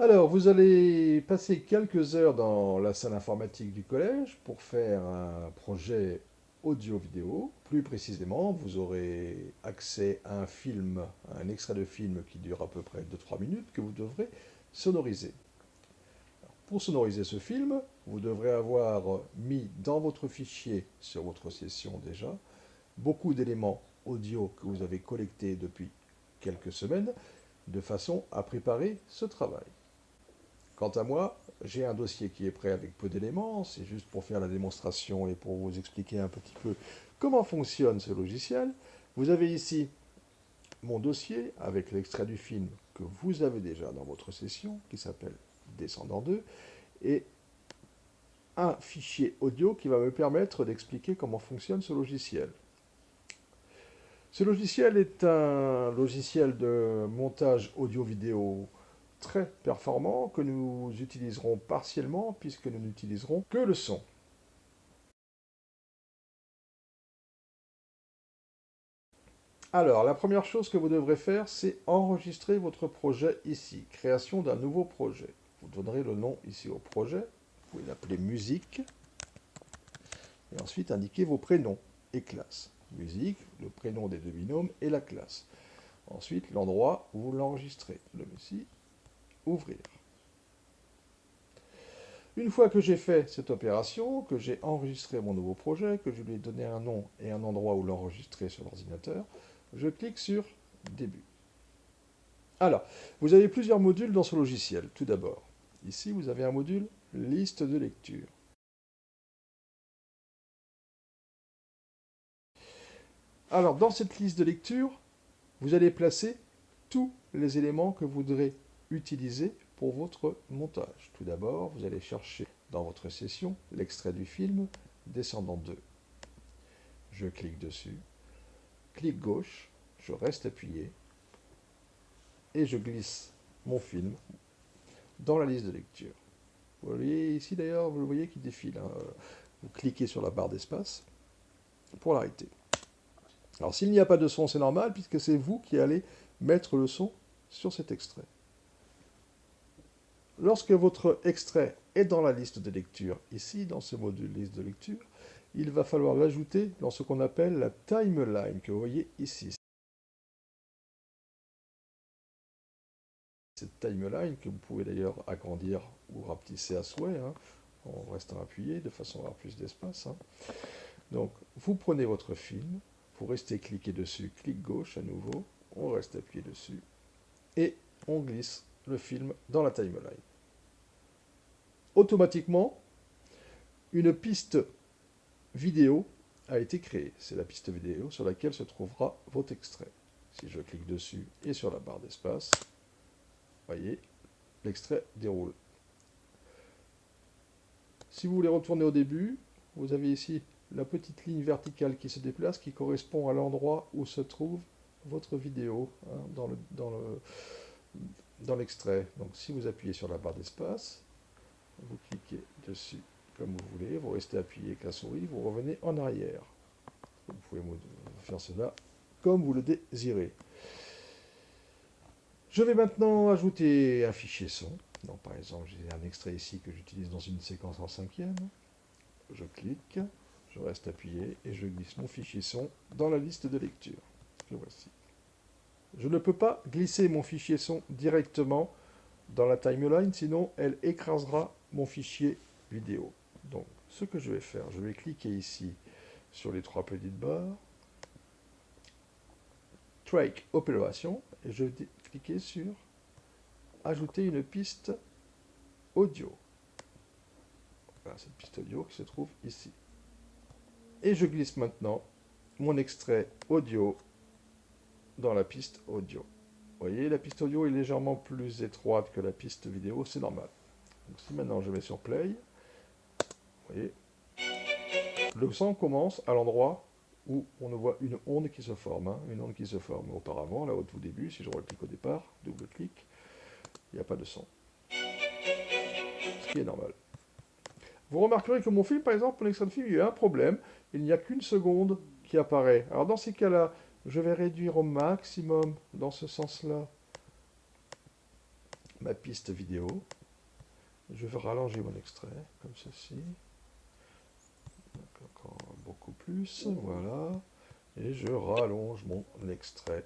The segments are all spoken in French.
Alors, vous allez passer quelques heures dans la salle informatique du collège pour faire un projet audio-vidéo. Plus précisément, vous aurez accès à un film, à un extrait de film qui dure à peu près 2-3 minutes que vous devrez sonoriser. Pour sonoriser ce film, vous devrez avoir mis dans votre fichier sur votre session déjà beaucoup d'éléments audio que vous avez collectés depuis quelques semaines de façon à préparer ce travail. Quant à moi, j'ai un dossier qui est prêt avec peu d'éléments, c'est juste pour faire la démonstration et pour vous expliquer un petit peu comment fonctionne ce logiciel. Vous avez ici mon dossier avec l'extrait du film que vous avez déjà dans votre session, qui s'appelle Descendant 2, et un fichier audio qui va me permettre d'expliquer comment fonctionne ce logiciel. Ce logiciel est un logiciel de montage audio-vidéo très performant que nous utiliserons partiellement puisque nous n'utiliserons que le son. Alors, la première chose que vous devrez faire, c'est enregistrer votre projet ici, création d'un nouveau projet. Vous donnerez le nom ici au projet, vous pouvez l'appeler musique, et ensuite indiquer vos prénoms et classes. Musique, le prénom des deux binômes et la classe. Ensuite, l'endroit où vous l'enregistrez. Le ici, ouvrir. Une fois que j'ai fait cette opération, que j'ai enregistré mon nouveau projet, que je lui ai donné un nom et un endroit où l'enregistrer sur l'ordinateur, je clique sur Début. Alors, vous avez plusieurs modules dans ce logiciel. Tout d'abord, ici, vous avez un module Liste de lecture. Alors, dans cette liste de lecture, vous allez placer tous les éléments que vous voudrez utiliser pour votre montage. Tout d'abord, vous allez chercher dans votre session l'extrait du film Descendant 2. Je clique dessus, clic gauche, je reste appuyé et je glisse mon film dans la liste de lecture. Vous voyez ici d'ailleurs, vous le voyez qui défile, hein. Vous cliquez sur la barre d'espace pour l'arrêter. Alors s'il n'y a pas de son, c'est normal puisque c'est vous qui allez mettre le son sur cet extrait. Lorsque votre extrait est dans la liste de lecture, ici dans ce module liste de lecture, il va falloir l'ajouter dans ce qu'on appelle la timeline que vous voyez ici. Cette timeline que vous pouvez d'ailleurs agrandir ou rapetisser à souhait, hein, en restant appuyé de façon à avoir plus d'espace, hein. Donc vous prenez votre film, vous restez cliqué dessus, clic gauche à nouveau, on reste appuyé dessus et on glisse le film dans la timeline. Automatiquement, une piste vidéo a été créée. C'est la piste vidéo sur laquelle se trouvera votre extrait. Si je clique dessus et sur la barre d'espace, vous voyez, l'extrait déroule. Si vous voulez retourner au début, vous avez ici la petite ligne verticale qui se déplace, qui correspond à l'endroit où se trouve votre vidéo, hein, dans l'extrait. Donc si vous appuyez sur la barre d'espace, vous cliquez dessus comme vous voulez, vous restez appuyé avec la souris, vous revenez en arrière. Vous pouvez faire cela comme vous le désirez. Je vais maintenant ajouter un fichier son. Donc, par exemple, j'ai un extrait ici que j'utilise dans une séquence en cinquième. Je clique, je reste appuyé et je glisse mon fichier son dans la liste de lecture. Le voici. Je ne peux pas glisser mon fichier son directement dans la timeline, sinon elle écrasera mon fichier vidéo. Donc, ce que je vais faire, je vais cliquer ici sur les trois petites barres, Track Opération, et je vais cliquer sur Ajouter une piste audio. Voilà, cette piste audio qui se trouve ici. Et je glisse maintenant mon extrait audio dans la piste audio. Vous voyez, la piste audio est légèrement plus étroite que la piste vidéo, c'est normal. Donc si maintenant je mets sur play, vous voyez, le son commence à l'endroit où on voit une onde qui se forme, hein, une onde qui se forme. Auparavant, là au tout début, si je reclique au départ, double-clic, il n'y a pas de son. Ce qui est normal. Vous remarquerez que mon film, par exemple, mon extrait de film, il y a un problème. Il n'y a qu'une seconde qui apparaît. Alors dans ces cas-là, je vais réduire au maximum dans ce sens-là ma piste vidéo. Je vais rallonger mon extrait, comme ceci. Encore beaucoup plus, voilà. Et je rallonge mon extrait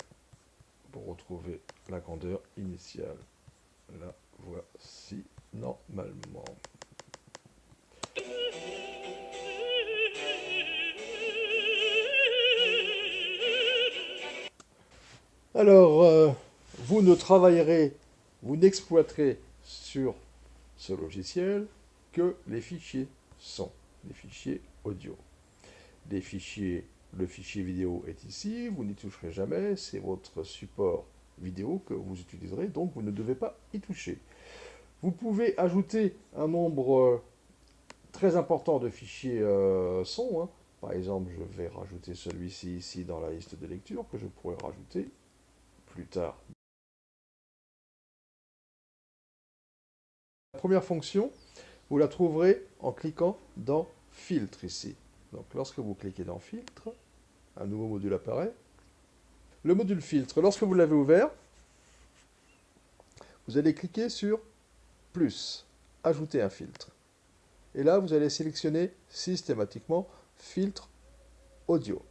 pour retrouver la grandeur initiale. La voici normalement. Alors, vous ne travaillerez, vous n'exploiterez sur ce logiciel que les fichiers son, les fichiers audio. Les fichiers, le fichier vidéo est ici, vous n'y toucherez jamais, c'est votre support vidéo que vous utiliserez, donc vous ne devez pas y toucher. Vous pouvez ajouter un nombre très important de fichiers son, hein. Par exemple, je vais rajouter celui-ci ici dans la liste de lecture que je pourrais rajouter plus tard. La première fonction, vous la trouverez en cliquant dans Filtre ici. Donc lorsque vous cliquez dans Filtre, un nouveau module apparaît. Le module Filtre, lorsque vous l'avez ouvert, vous allez cliquer sur Plus, Ajouter un filtre. Et là, vous allez sélectionner systématiquement Filtre audio.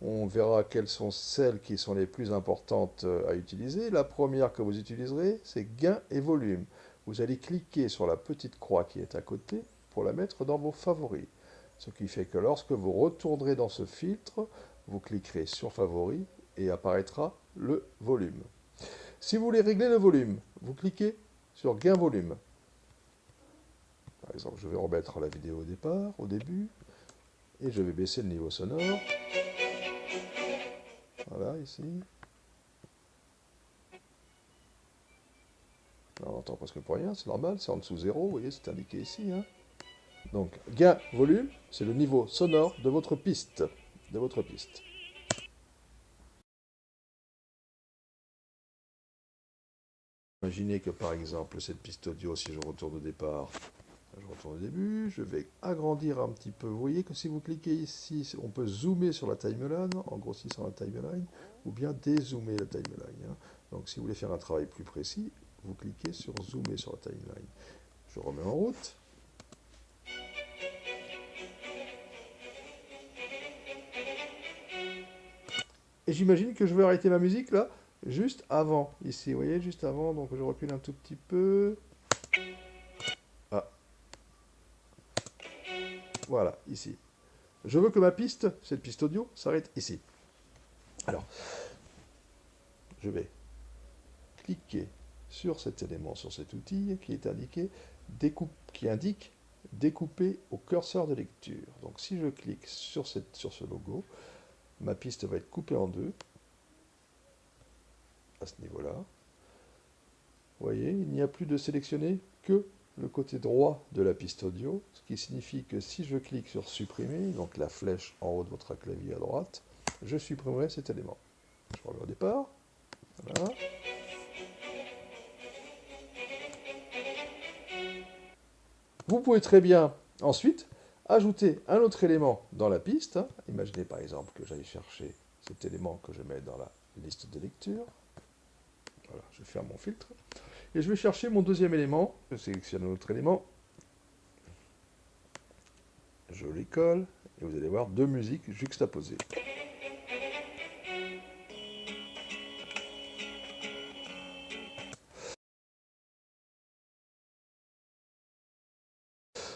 On verra quelles sont celles qui sont les plus importantes à utiliser. La première que vous utiliserez, c'est gain et volume. Vous allez cliquer sur la petite croix qui est à côté pour la mettre dans vos favoris. Ce qui fait que lorsque vous retournerez dans ce filtre, vous cliquerez sur favoris et apparaîtra le volume. Si vous voulez régler le volume, vous cliquez sur gain volume. Par exemple, je vais remettre la vidéo au départ, au début, et je vais baisser le niveau sonore. Voilà, ici. On n'entend presque pas rien, c'est normal, c'est en dessous 0, vous voyez, c'est indiqué ici. Hein. Donc, gain, volume, c'est le niveau sonore de votre piste. Imaginez que par exemple, cette piste audio, si je retourne au départ, je retourne au début, je vais agrandir un petit peu. Vous voyez que si vous cliquez ici, on peut zoomer sur la timeline, en grossissant la timeline, ou bien dézoomer la timeline. Hein. Donc si vous voulez faire un travail plus précis, vous cliquez sur zoomer sur la timeline. Je remets en route. Et j'imagine que je vais arrêter ma musique là, juste avant, ici, vous voyez, juste avant, donc je recule un tout petit peu. Ah. Voilà, ici. Je veux que ma piste, cette piste audio, s'arrête ici. Alors, je vais cliquer sur cet élément, sur cet outil qui est indiqué, qui indique découper au curseur de lecture. Donc si je clique sur ce logo, ma piste va être coupée en deux, à ce niveau-là. Vous voyez, il n'y a plus de sélectionner que le côté droit de la piste audio, ce qui signifie que si je clique sur supprimer, donc la flèche en haut de votre clavier à droite, je supprimerai cet élément. Je remets au départ. Voilà. Vous pouvez très bien ensuite ajouter un autre élément dans la piste. Imaginez par exemple que j'aille chercher cet élément que je mets dans la liste de lecture. Voilà, je ferme mon filtre. Et je vais chercher mon deuxième élément. Je sélectionne un autre élément. Je les colle. Et vous allez voir deux musiques juxtaposées.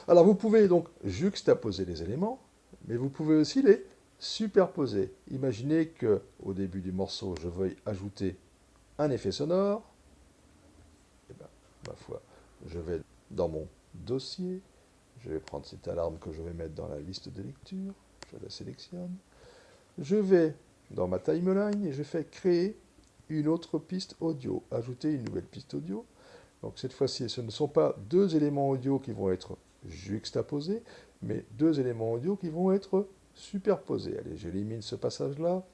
Alors vous pouvez donc juxtaposer les éléments, mais vous pouvez aussi les superposer. Imaginez qu'au début du morceau, je veuille ajouter un effet sonore. Et bien, ma foi, je vais dans mon dossier, je vais prendre cette alarme que je vais mettre dans la liste de lecture, je la sélectionne. Je vais dans ma timeline et je fais créer une autre piste audio, ajouter une nouvelle piste audio. Donc cette fois-ci, ce ne sont pas deux éléments audio qui vont être juxtaposés, mais deux éléments audio qui vont être superposés. Allez, j'élimine ce passage-là.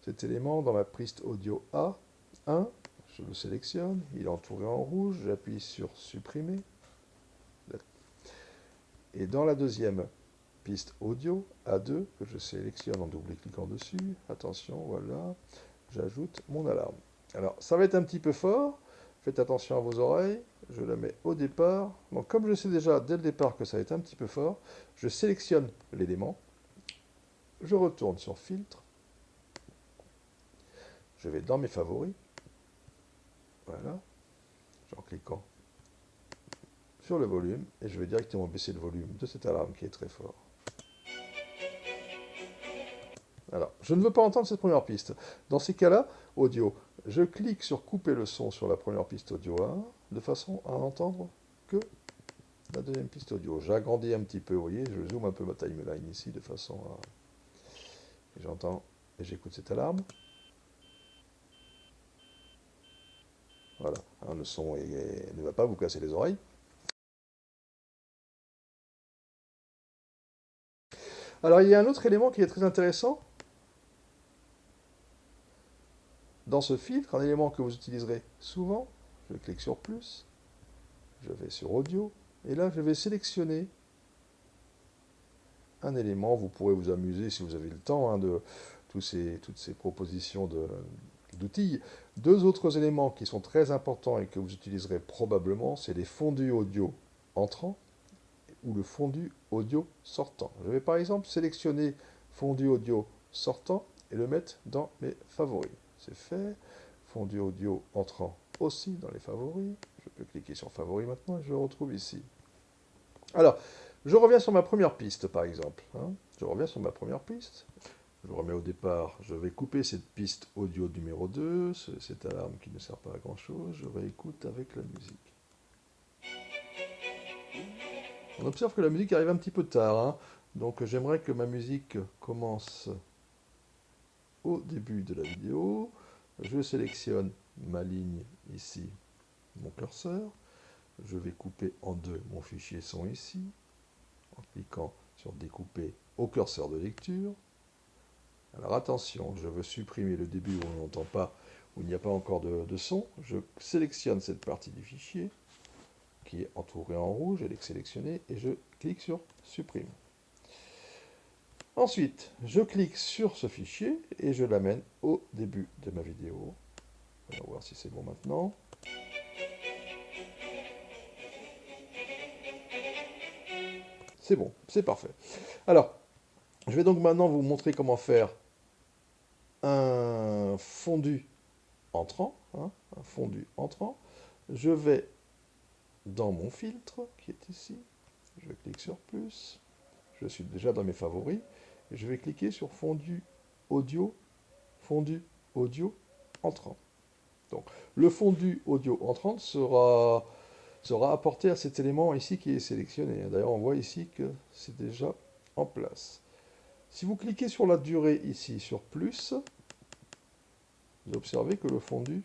Cet élément dans ma piste audio A1, je le sélectionne, il est entouré en rouge, j'appuie sur supprimer. Et dans la deuxième piste audio A2, que je sélectionne en double-cliquant dessus, attention, voilà, j'ajoute mon alarme. Alors, ça va être un petit peu fort. Faites attention à vos oreilles. Je la mets au départ. Donc comme je sais déjà dès le départ que ça va être un petit peu fort, je sélectionne l'élément. Je retourne sur Filtre. Je vais dans mes favoris. Voilà. En cliquant sur le volume. Et je vais directement baisser le volume de cette alarme qui est très fort. Alors, je ne veux pas entendre cette première piste. Dans ces cas-là, audio, je clique sur couper le son sur la première piste audio 1, de façon à n'entendre que la deuxième piste audio. J'agrandis un petit peu, vous voyez, je zoome un peu ma timeline ici, de façon à... Et j'entends et j'écoute cette alarme. Voilà, hein, le son ne va pas vous casser les oreilles. Alors, il y a un autre élément qui est très intéressant dans ce filtre, un élément que vous utiliserez souvent. Je clique sur plus, je vais sur audio, et là je vais sélectionner un élément. Vous pourrez vous amuser si vous avez le temps hein, de toutes ces propositions d'outils. Deux autres éléments qui sont très importants et que vous utiliserez probablement, c'est les fondus audio entrants ou le fondu audio sortant. Je vais par exemple sélectionner fondu audio sortant et le mettre dans mes favoris. C'est fait. Fondu audio entrant aussi dans les favoris. Je peux cliquer sur favoris maintenant et je le retrouve ici. Alors, je reviens sur ma première piste par exemple. Hein. Je reviens sur ma première piste. Je remets au départ, je vais couper cette piste audio numéro 2, cette alarme qui ne sert pas à grand chose, je réécoute avec la musique. On observe que la musique arrive un petit peu tard, hein. Donc j'aimerais que ma musique commence au début de la vidéo. Je sélectionne ma ligne ici, mon curseur. Je vais couper en deux mon fichier son ici, en cliquant sur découper au curseur de lecture. Alors attention, je veux supprimer le début où on n'entend pas, où il n'y a pas encore de son. Je sélectionne cette partie du fichier qui est entourée en rouge, elle est sélectionnée, et je clique sur supprime. Ensuite, je clique sur ce fichier et je l'amène au début de ma vidéo. On va voir si c'est bon maintenant. C'est bon, c'est parfait. Alors, je vais donc maintenant vous montrer comment faire un fondu entrant. Hein, un fondu entrant. Je vais dans mon filtre qui est ici. Je clique sur plus. Je suis déjà dans mes favoris. Et je vais cliquer sur fondu audio entrant. Donc, le fondu audio entrant sera apporté à cet élément ici qui est sélectionné. D'ailleurs, on voit ici que c'est déjà en place. Si vous cliquez sur la durée ici, sur plus, vous observez que le fondu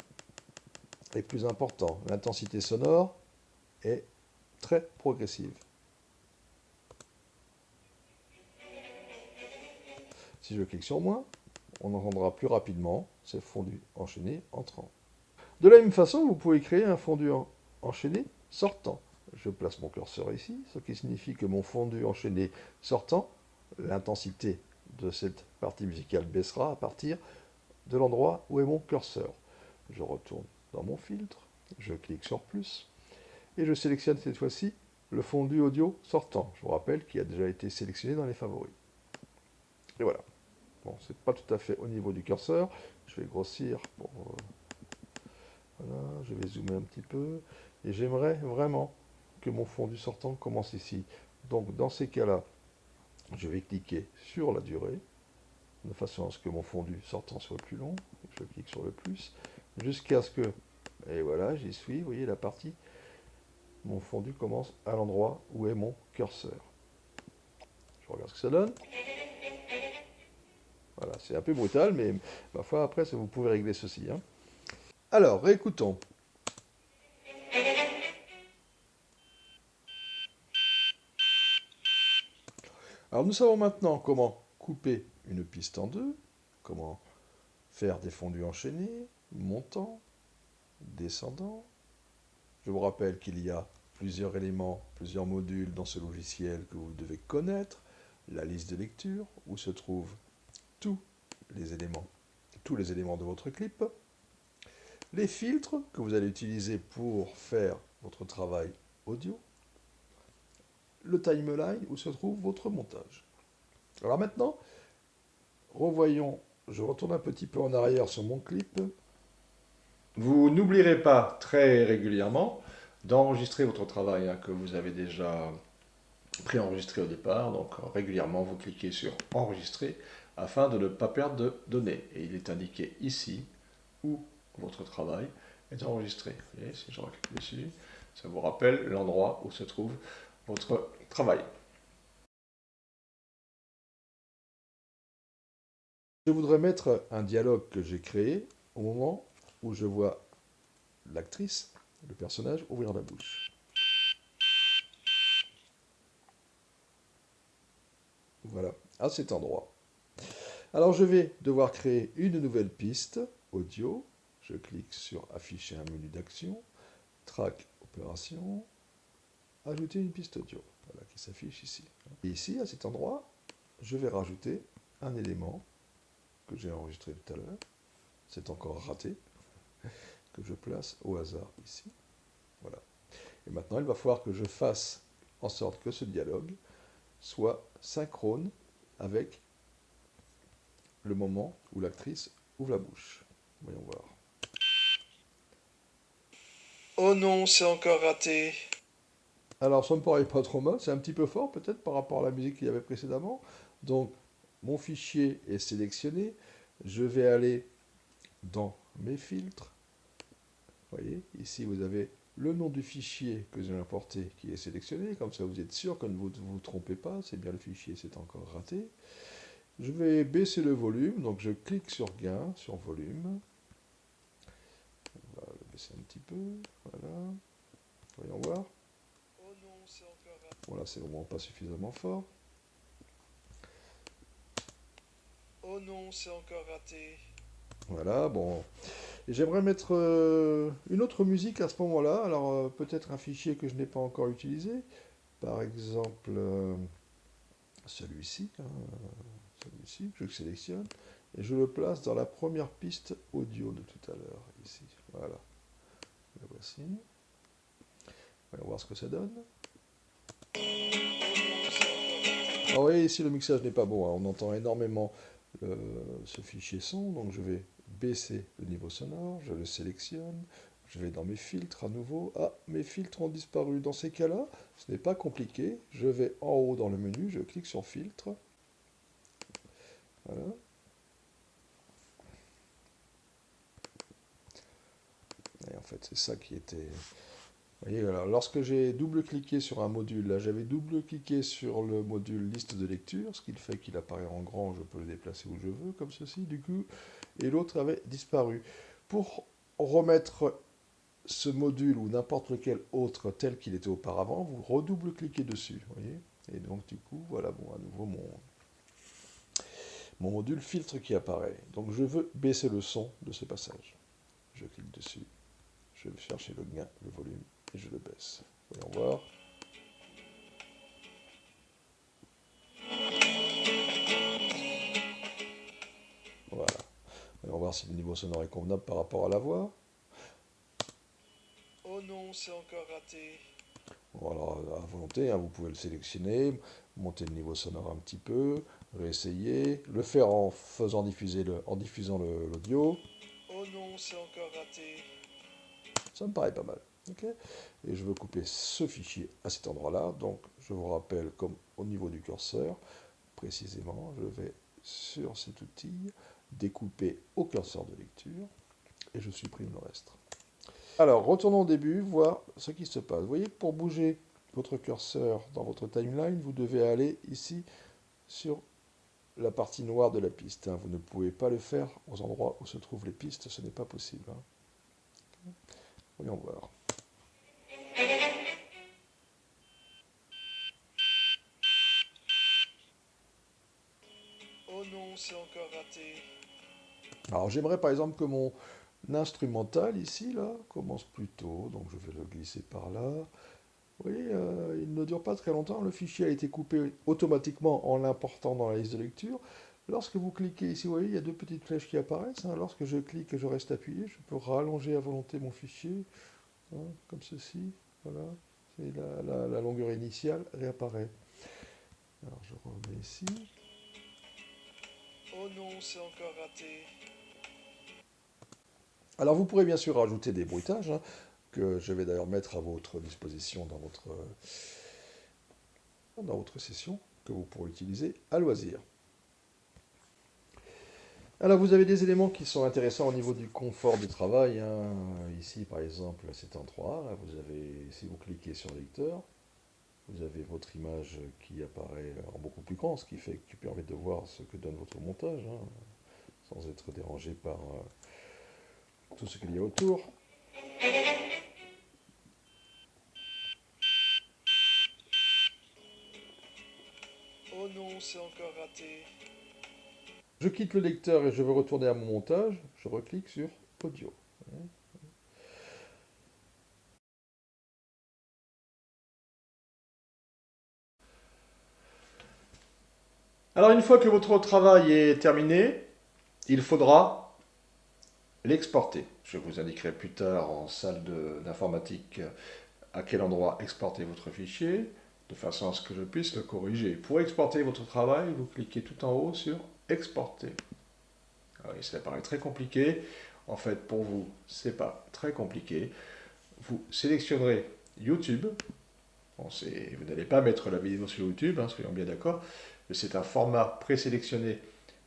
est plus important. L'intensité sonore est très progressive. Si je clique sur moins, on entendra plus rapidement ces fondus enchaînés entrants. De la même façon, vous pouvez créer un fondu enchaîné sortant. Je place mon curseur ici, ce qui signifie que mon fondu enchaîné sortant, l'intensité de cette partie musicale baissera à partir de l'endroit où est mon curseur. Je retourne dans mon filtre, je clique sur plus, et je sélectionne cette fois-ci le fondu audio sortant. Je vous rappelle qu'il a déjà été sélectionné dans les favoris. Et voilà. Bon, c'est pas tout à fait au niveau du curseur. Je vais grossir pour... voilà, je vais zoomer un petit peu. Et j'aimerais vraiment que mon fondu sortant commence ici. Donc, dans ces cas-là, je vais cliquer sur la durée, de façon à ce que mon fondu sortant soit plus long. Je clique sur le plus, jusqu'à ce que... Et voilà, j'y suis. Vous voyez la partie. Mon fondu commence à l'endroit où est mon curseur. Je regarde ce que ça donne. Voilà, c'est un peu brutal, mais ma foi, après, vous pouvez régler ceci. Hein. Alors, réécoutons. Alors, nous savons maintenant comment couper une piste en deux, comment faire des fondus enchaînés, montants, descendants. Je vous rappelle qu'il y a plusieurs éléments, plusieurs modules dans ce logiciel que vous devez connaître. La liste de lecture, où se trouvent tous les éléments de votre clip. les filtres que vous allez utiliser pour faire votre travail audio, le timeline où se trouve votre montage. Alors maintenant, revoyons, je retourne un petit peu en arrière sur mon clip. Vous n'oublierez pas très régulièrement d'enregistrer votre travail que vous avez déjà préenregistré au départ. Donc régulièrement, vous cliquez sur enregistrer afin de ne pas perdre de données. Et il est indiqué ici où votre travail est enregistré. Vous voyez, si je reclique dessus, ça vous rappelle l'endroit où se trouve votre travail. Je voudrais mettre un dialogue que j'ai créé au moment où je vois l'actrice, le personnage, ouvrir la bouche. Voilà, à cet endroit. Alors je vais devoir créer une nouvelle piste audio. Je clique sur afficher un menu d'action, track opération, ajouter une piste audio, voilà, qui s'affiche ici. Et ici, à cet endroit, je vais rajouter un élément que j'ai enregistré tout à l'heure. C'est encore raté, que je place au hasard ici. Voilà. Et maintenant, il va falloir que je fasse en sorte que ce dialogue soit synchrone avec le moment où l'actrice ouvre la bouche. Voyons voir. Oh non, c'est encore raté. Alors, ça me paraît pas trop mal, c'est un petit peu fort peut-être par rapport à la musique qu'il y avait précédemment. Donc, mon fichier est sélectionné. Je vais aller dans mes filtres. Vous voyez, ici vous avez le nom du fichier que j'ai importé qui est sélectionné. Comme ça, vous êtes sûr que vous ne vous trompez pas. C'est bien le fichier, c'est encore raté. Je vais baisser le volume. Donc, je clique sur gain, sur volume. On va le baisser un petit peu. Voilà. Voyons voir. Oh non, c'est encore raté. Voilà, c'est vraiment pas suffisamment fort. Oh non, c'est encore raté. Voilà, bon. Et j'aimerais mettre une autre musique à ce moment-là. Alors, peut-être un fichier que je n'ai pas encore utilisé. Par exemple, celui-ci. Celui-ci, que je sélectionne. Et je le place dans la première piste audio de tout à l'heure. Ici. Voilà. Le voici. On va voir ce que ça donne. Alors, vous voyez, ici, le mixage n'est pas bon, hein. On entend énormément ce fichier son. Donc, je vais baisser le niveau sonore. Je le sélectionne. Je vais dans mes filtres à nouveau. Ah, mes filtres ont disparu. Dans ces cas-là, ce n'est pas compliqué. Je vais en haut dans le menu. Je clique sur filtre. Voilà. Et en fait, c'est ça qui était... Vous voyez, alors, lorsque j'ai double-cliqué sur un module, là j'avais double-cliqué sur le module liste de lecture, ce qui fait qu'il apparaît en grand, je peux le déplacer où je veux, comme ceci, du coup, et l'autre avait disparu. Pour remettre ce module ou n'importe lequel autre tel qu'il était auparavant, vous redouble-cliquez dessus, vous voyez. Et donc du coup, voilà, bon, à nouveau mon module filtre qui apparaît. Donc je veux baisser le son de ce passage. Je clique dessus, je vais chercher le gain, le volume, et je le baisse. Voyons voir. Voilà. Voyons voir si le niveau sonore est convenable par rapport à la voix. Oh non, c'est encore raté. Bon, alors, à volonté, hein, vous pouvez le sélectionner, monter le niveau sonore un petit peu, réessayer, le faire en faisant diffuser en diffusant l'audio. Oh non, c'est encore raté. Ça me paraît pas mal. Ok. Et je veux couper ce fichier à cet endroit-là. Donc, je vous rappelle, comme au niveau du curseur, précisément, je vais sur cet outil, découper au curseur de lecture, et je supprime le reste. Alors, retournons au début, voir ce qui se passe. Vous voyez que pour bouger votre curseur dans votre timeline, vous devez aller ici sur la partie noire de la piste, hein. Vous ne pouvez pas le faire aux endroits où se trouvent les pistes, ce n'est pas possible, hein. Voyons voir. Oh non, c'est encore raté. Alors, j'aimerais par exemple que mon instrumental ici, là, commence plus tôt, donc je vais le glisser par là. Vous voyez, il ne dure pas très longtemps, le fichier a été coupé automatiquement en l'important dans la liste de lecture. Lorsque vous cliquez ici, vous voyez, il y a deux petites flèches qui apparaissent, hein. Lorsque je clique et je reste appuyé, je peux rallonger à volonté mon fichier, hein, comme ceci. Voilà. Et la longueur initiale réapparaît. Alors je remets ici. Oh non, c'est encore raté. Alors vous pourrez bien sûr rajouter des bruitages, hein, que je vais d'ailleurs mettre à votre disposition dans votre session, que vous pourrez utiliser à loisir. Alors vous avez des éléments qui sont intéressants au niveau du confort du travail, hein. Ici par exemple c'est en 3, là, vous avez, si vous cliquez sur lecteur, vous avez votre image qui apparaît en beaucoup plus grand, ce qui permet de voir ce que donne votre montage, hein, sans être dérangé par tout ce qu'il y a autour. Oh non, c'est encore raté. Je quitte le lecteur et je veux retourner à mon montage, je reclique sur audio. Alors une fois que votre travail est terminé, il faudra l'exporter. Je vous indiquerai plus tard en salle d'informatique à quel endroit exporter votre fichier, de façon à ce que je puisse le corriger. Pour exporter votre travail, vous cliquez tout en haut sur Exporter. Alors, ça paraît très compliqué. En fait, pour vous, c'est pas très compliqué. Vous sélectionnerez YouTube. Bon, vous n'allez pas mettre la vidéo sur YouTube, hein, soyons bien d'accord. C'est un format présélectionné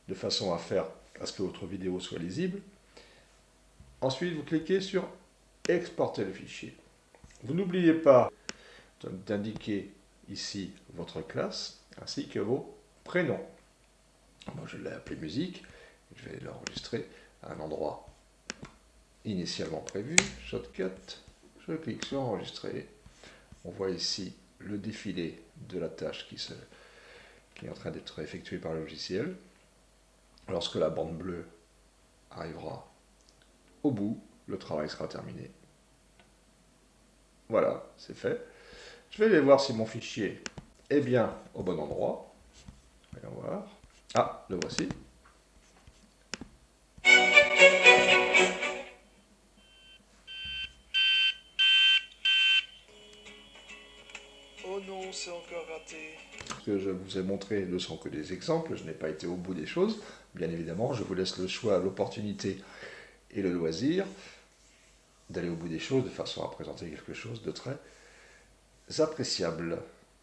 de façon à ce que votre vidéo soit lisible. Ensuite, vous cliquez sur Exporter le fichier. Vous n'oubliez pas d'indiquer ici votre classe ainsi que vos prénoms. Moi, je l'ai appelé musique. Je vais l'enregistrer à un endroit initialement prévu. Shotcut. Je clique sur enregistrer. On voit ici le défilé de la tâche qui est en train d'être effectuée par le logiciel. Lorsque la bande bleue arrivera au bout, le travail sera terminé. Voilà, c'est fait. Je vais aller voir si mon fichier est bien au bon endroit. Voyons voir. Ah, le voici. Oh non, c'est encore raté. Ce que je vous ai montré ne sont que des exemples, je n'ai pas été au bout des choses. Bien évidemment, je vous laisse le choix, l'opportunité et le loisir d'aller au bout des choses de façon à présenter quelque chose de très appréciable.